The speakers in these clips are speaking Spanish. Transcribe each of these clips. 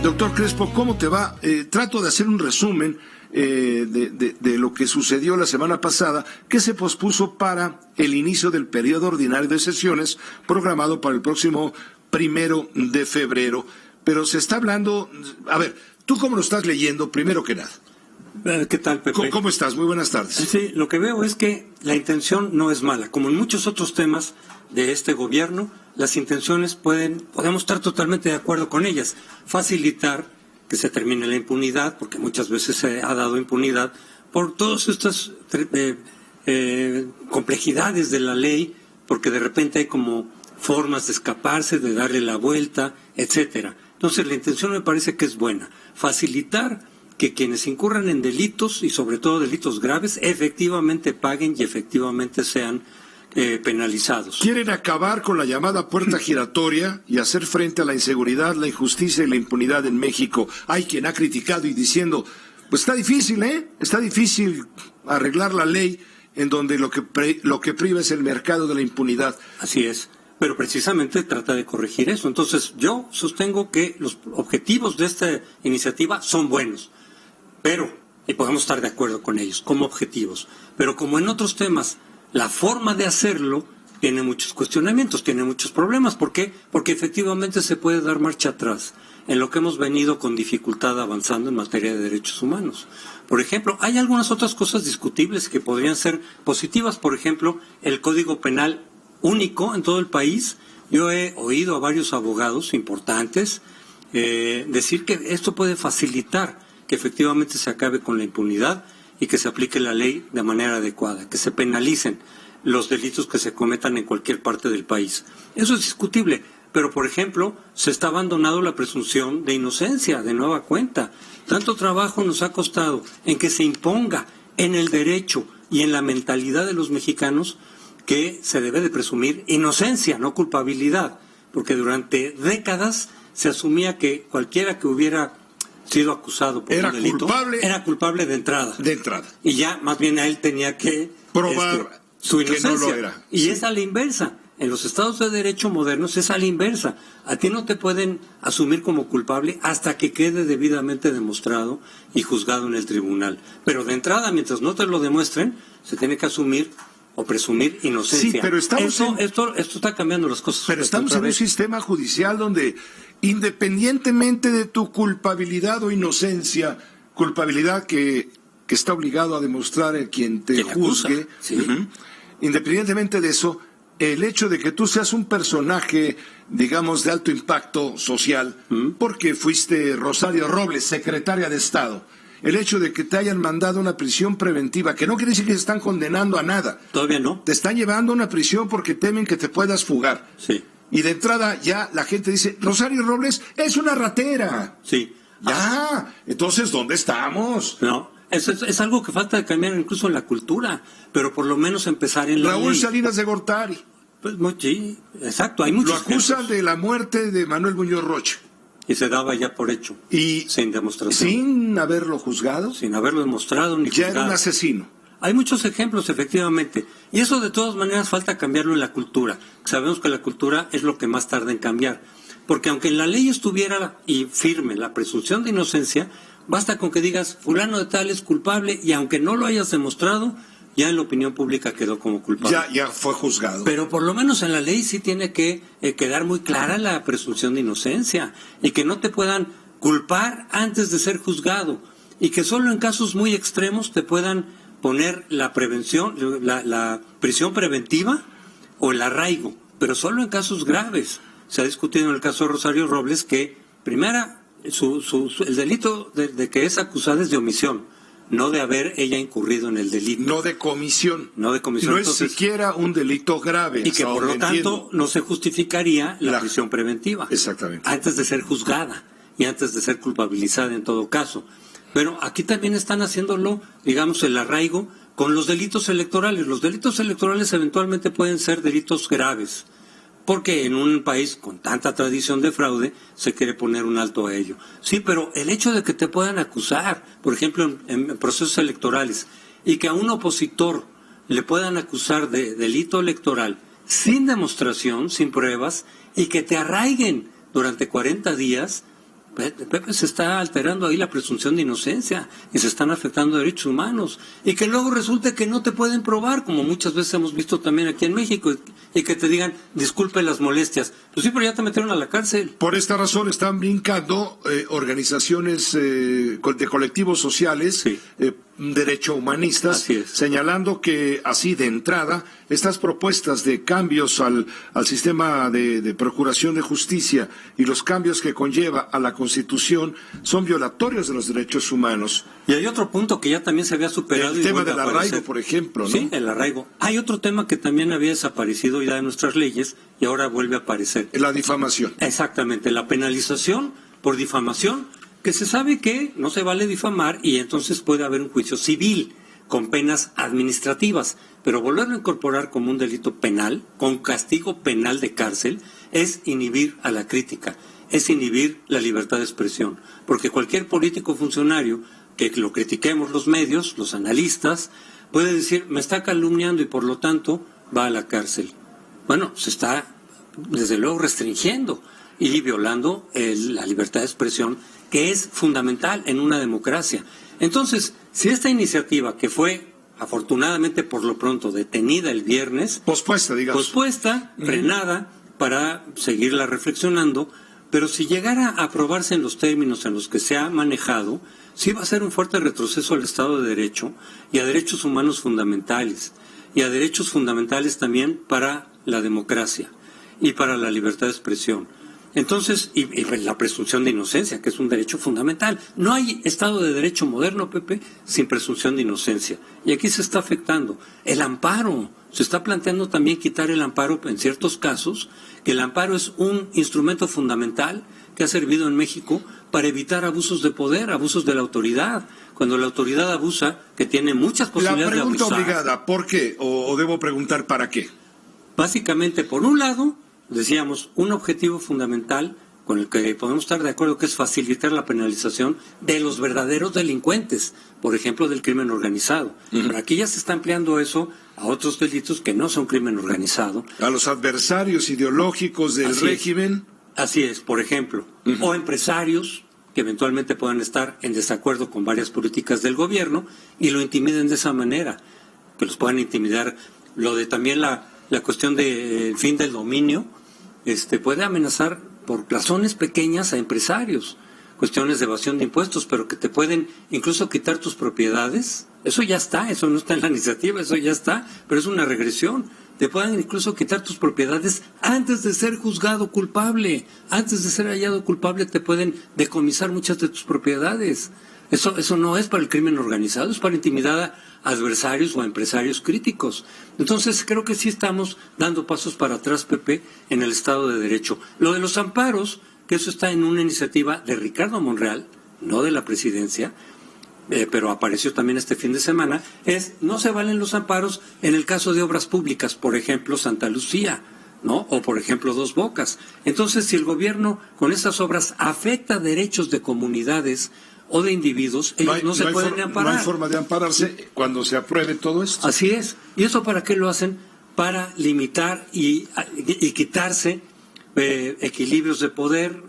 Doctor Crespo, ¿cómo te va? Trato de hacer un resumen de lo que sucedió la semana pasada, que se pospuso para el inicio del periodo ordinario de sesiones programado para el próximo 1 de febrero. Pero se está hablando... A ver, ¿tú cómo lo estás leyendo, primero que nada? ¿Qué tal, Pepe? ¿Cómo estás? Muy buenas tardes. Sí, lo que veo es que la intención no es mala. Como en muchos otros temas de este gobierno, las intenciones podemos estar totalmente de acuerdo con ellas. Facilitar que se termine la impunidad, porque muchas veces se ha dado impunidad por todas estas complejidades de la ley, porque de repente hay como formas de escaparse, de darle la vuelta, etcétera. Entonces la intención me parece que es buena. Facilitar que quienes incurran en delitos, y sobre todo delitos graves, efectivamente paguen y efectivamente sean penalizados. Quieren acabar con la llamada puerta giratoria y hacer frente a la inseguridad, la injusticia y la impunidad en México. Hay quien ha criticado y diciendo, pues está difícil, está difícil arreglar la ley en donde lo que priva es el mercado de la impunidad. Así es, pero precisamente trata de corregir eso. Entonces yo sostengo que los objetivos de esta iniciativa son buenos, y podemos estar de acuerdo con ellos como objetivos, pero como en otros temas, la forma de hacerlo tiene muchos cuestionamientos, tiene muchos problemas. ¿Por qué? Porque efectivamente se puede dar marcha atrás en lo que hemos venido con dificultad avanzando en materia de derechos humanos. Por ejemplo, hay algunas otras cosas discutibles que podrían ser positivas. Por ejemplo, el Código Penal único en todo el país. Yo he oído a varios abogados importantes decir que esto puede facilitar que efectivamente se acabe con la impunidad y que se aplique la ley de manera adecuada, que se penalicen los delitos que se cometan en cualquier parte del país. Eso es discutible, pero por ejemplo, se está abandonando la presunción de inocencia de nueva cuenta. Tanto trabajo nos ha costado en que se imponga en el derecho y en la mentalidad de los mexicanos que se debe de presumir inocencia, no culpabilidad, porque durante décadas se asumía que cualquiera que hubiera sido acusado por un delito era culpable de entrada. Y ya más bien a él tenía que probar su inocencia. Que no lo era. Y es a la inversa. En los estados de derecho modernos es a la inversa. A ti no te pueden asumir como culpable hasta que quede debidamente demostrado y juzgado en el tribunal. Pero de entrada, mientras no te lo demuestren, se tiene que asumir o presumir inocencia. Sí, pero esto está cambiando las cosas. Pero estamos en un sistema judicial donde, independientemente de tu culpabilidad o inocencia, culpabilidad que está obligado a demostrar el quien te juzgue, sí. Independientemente de eso, el hecho de que tú seas un personaje, digamos, de alto impacto social, porque fuiste Rosario Robles, secretaria de Estado, el hecho de que te hayan mandado a una prisión preventiva, que no quiere decir que te están condenando a nada. Todavía no. Te están llevando a una prisión porque temen que te puedas fugar. Sí. Y de entrada ya la gente dice, Rosario Robles es una ratera. Sí. Entonces, ¿dónde estamos? No, es algo que falta de cambiar incluso en la cultura, pero por lo menos empezar en la Raúl ley. Salinas de Gortari. Pues, sí, exacto, hay muchos Lo acusan ejemplos. de la muerte de Manuel Muñoz Rocha. Y se daba ya por hecho, Y sin demostración. sin haberlo juzgado, Sin haberlo demostrado ni ya juzgado. era un asesino. Hay muchos ejemplos, efectivamente. Y eso de todas maneras falta cambiarlo en la cultura. Sabemos que la cultura es lo que más tarda en cambiar. Porque aunque en la ley estuviera y firme la presunción de inocencia, basta con que digas, fulano de tal es culpable, y aunque no lo hayas demostrado, ya en la opinión pública quedó como culpable. Ya fue juzgado. Pero por lo menos en la ley sí tiene que quedar muy clara la presunción de inocencia, y que no te puedan culpar antes de ser juzgado, y que solo en casos muy extremos te puedan poner la prevención, la prisión preventiva o el arraigo, pero solo en casos graves. Se ha discutido en el caso de Rosario Robles que, primera, el delito de que es acusada es de omisión, no de haber ella incurrido en el delito. No de comisión. No de comisión. No Entonces, es siquiera un delito grave. y que por lo tanto no se justificaría la prisión preventiva. Exactamente. Antes de ser juzgada y antes de ser culpabilizada en todo caso. Pero aquí también están haciéndolo, digamos, el arraigo con los delitos electorales. Los delitos electorales eventualmente pueden ser delitos graves, porque en un país con tanta tradición de fraude se quiere poner un alto a ello. Sí, pero el hecho de que te puedan acusar, por ejemplo, en procesos electorales, y que a un opositor le puedan acusar de delito electoral sin demostración, sin pruebas, y que te arraiguen durante 40 días, Pepe, se está alterando ahí la presunción de inocencia y se están afectando derechos humanos y que luego resulte que no te pueden probar, como muchas veces hemos visto también aquí en México, y que te digan, disculpe las molestias. Pues sí, pero ya te metieron a la cárcel. Por esta razón están brincando organizaciones de colectivos sociales, sí, derecho humanistas, señalando que así de entrada estas propuestas de cambios al sistema de procuración de justicia y los cambios que conlleva a la Constitución son violatorios de los derechos humanos. Y hay otro punto que ya también se había superado. El tema del arraigo, por ejemplo, ¿no? Sí, el arraigo. Hay otro tema que también había desaparecido ya de nuestras leyes y ahora vuelve a aparecer. La difamación. Exactamente, la penalización por difamación, que se sabe que no se vale difamar y entonces puede haber un juicio civil con penas administrativas, pero volverlo a incorporar como un delito penal, con castigo penal de cárcel, es inhibir a la crítica, es inhibir la libertad de expresión, porque cualquier político funcionario que lo critiquemos los medios, los analistas, puede decir, me está calumniando y por lo tanto va a la cárcel. Bueno, se está desde luego restringiendo y violando la libertad de expresión, que es fundamental en una democracia. Entonces, si esta iniciativa, que fue afortunadamente por lo pronto detenida el viernes, pospuesta, frenada, para seguirla reflexionando, pero si llegara a aprobarse en los términos en los que se ha manejado, sí va a ser un fuerte retroceso al Estado de Derecho y a derechos humanos fundamentales, y a derechos fundamentales también para la democracia y para la libertad de expresión. Entonces, y la presunción de inocencia, que es un derecho fundamental. No hay Estado de Derecho moderno, Pepe, sin presunción de inocencia. Y aquí se está afectando. El amparo. Se está planteando también quitar el amparo en ciertos casos, que el amparo es un instrumento fundamental que ha servido en México para evitar abusos de poder, abusos de la autoridad. Cuando la autoridad abusa, que tiene muchas posibilidades de abusar. La pregunta obligada, ¿por qué? ¿O debo preguntar para qué? Básicamente, por un lado, decíamos, un objetivo fundamental con el que podemos estar de acuerdo, que es facilitar la penalización de los verdaderos delincuentes, por ejemplo, del crimen organizado. Pero aquí ya se está empleando eso a otros delitos que no son crimen organizado. A los adversarios ideológicos del régimen. Así es, por ejemplo. O empresarios que eventualmente puedan estar en desacuerdo con varias políticas del gobierno y lo intimiden de esa manera, que los puedan intimidar. Lo de también la cuestión del fin del dominio, puede amenazar por razones pequeñas a empresarios, cuestiones de evasión de impuestos, pero que te pueden incluso quitar tus propiedades. Eso ya está, eso no está en la iniciativa, eso ya está, pero es una regresión. Te pueden incluso quitar tus propiedades antes de ser juzgado culpable, antes de ser hallado culpable te pueden decomisar muchas de tus propiedades. Eso no es para el crimen organizado, es para intimidar a adversarios o a empresarios críticos. Entonces creo que sí estamos dando pasos para atrás, Pepe, en el Estado de Derecho. Lo de los amparos, que eso está en una iniciativa de Ricardo Monreal, no de la presidencia, pero apareció también este fin de semana, no se valen los amparos en el caso de obras públicas, por ejemplo Santa Lucía, ¿no? O por ejemplo Dos Bocas. Entonces, si el gobierno con estas obras afecta derechos de comunidades o de individuos, ellos no se pueden amparar. No hay forma de ampararse cuando se apruebe todo esto. Así es. ¿Y eso para qué lo hacen? Para limitar y quitarse equilibrios de poder,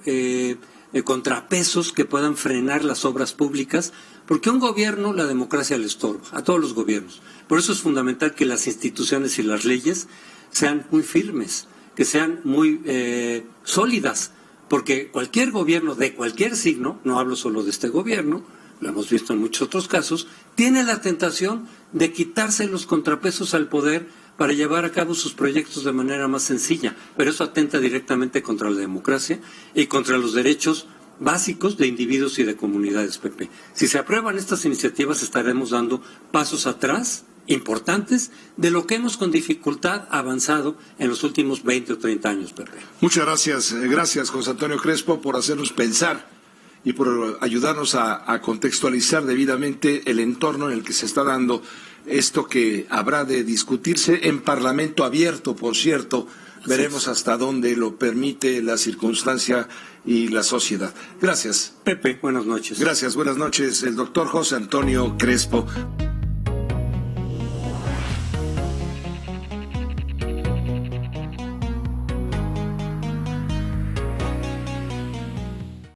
contrapesos que puedan frenar las obras públicas, porque a un gobierno la democracia le estorba, a todos los gobiernos. Por eso es fundamental que las instituciones y las leyes sean muy firmes, que sean muy sólidas, porque cualquier gobierno de cualquier signo, no hablo solo de este gobierno, lo hemos visto en muchos otros casos, tiene la tentación de quitarse los contrapesos al poder para llevar a cabo sus proyectos de manera más sencilla, pero eso atenta directamente contra la democracia y contra los derechos básicos de individuos y de comunidades, Pepe. Si se aprueban estas iniciativas, estaremos dando pasos atrás importantes de lo que hemos con dificultad avanzado en los últimos 20 o 30 años, Pepe. Muchas gracias. Gracias, José Antonio Crespo, por hacernos pensar y por ayudarnos a contextualizar debidamente el entorno en el que se está dando esto, que habrá de discutirse en Parlamento abierto, por cierto. Veremos hasta dónde lo permite la circunstancia y la sociedad. Gracias. Pepe, buenas noches. Gracias, buenas noches. El doctor José Antonio Crespo.